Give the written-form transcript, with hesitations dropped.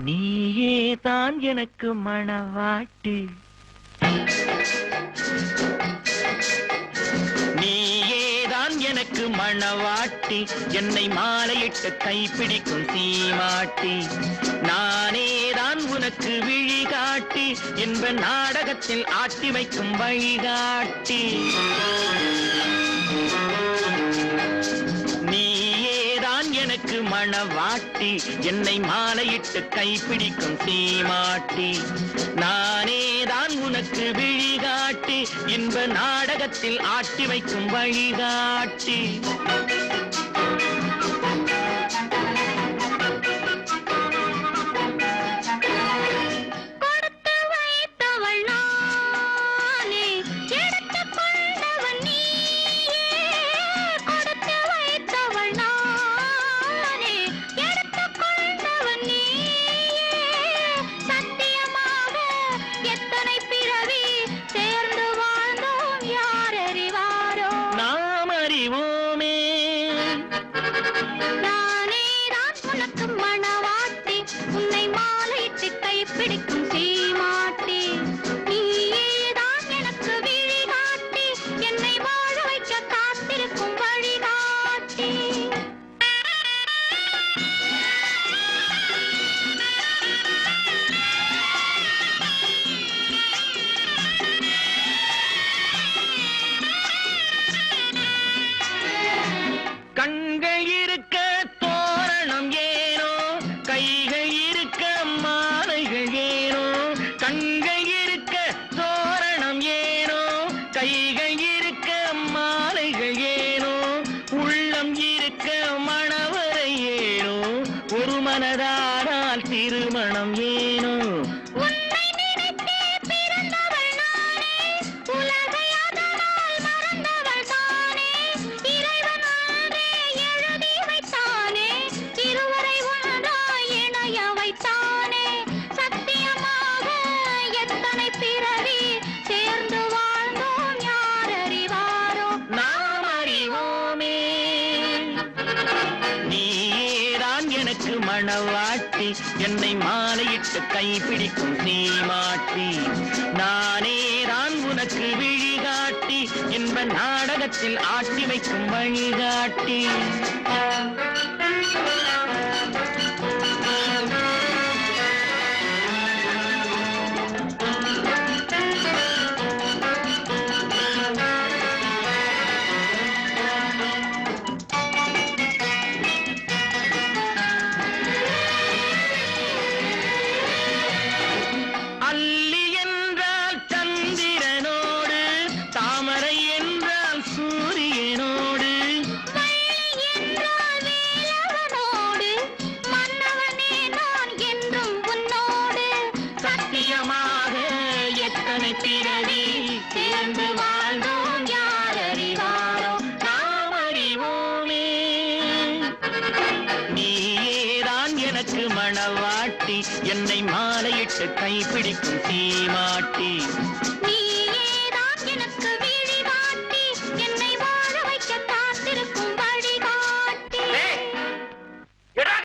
நீயே தான் எனக்கு மணவாட்டி, நீயேதான் எனக்கு மணவாட்டி, என்னை மாலையிட்டு கைப்பிடிக்கும் சீமாட்டி, நானேதான் உனக்கு விழிகாட்டி, என்ப நாடகத்தில் ஆட்டி வைக்கும் வழிகாட்டி. நீயேதான் எனக்கு மணவாட்டி, என்னை மாலையிட்டு கைப்பிடிக்கும் சீமாட்டி, நானேதான் உனக்கு விழிகாட்டி, இன்ப நாடகத்தில் ஆட்டி வைக்கும் வழிகாட்டி. பிடிக்கும் சீமாட்டி, நீயேதான் எனக்கு விழிகாட்டி, என்னை வாழ வைக்க காத்திருக்கும் வழிகாட்டி. கண்கள் இருக்க தோரணம் ஏனோ, கைகள் இருக்க மாலைகள் ஏனோ, கண்கள் இருக்க தோரணம் ஏனோ, கைகள் இருக்க மாலைகள் ஏனோ, உள்ளம் இருக்க மணவரை ஏனோ, ஒரு மனதானால் திருமணம் ஏனோ. மணவாட்டி, என்னை மாலையிட்டு கைப்பிடிக்கும் சீமாட்டி, நானேதான் உனக்கு விழிகாட்டி, இன்ப நாடகத்தில் ஆட்டி வைக்கும் வழிகாட்டி. சேர்ந்து வாழ்ந்தோம் யார் அறிவாரோ, நாம் அறிவோமே. நீயேதான் எனக்கு மணவாட்டி, என்னை மாலையிட்டு கைப்பிடிக்கும் சீமாட்டி.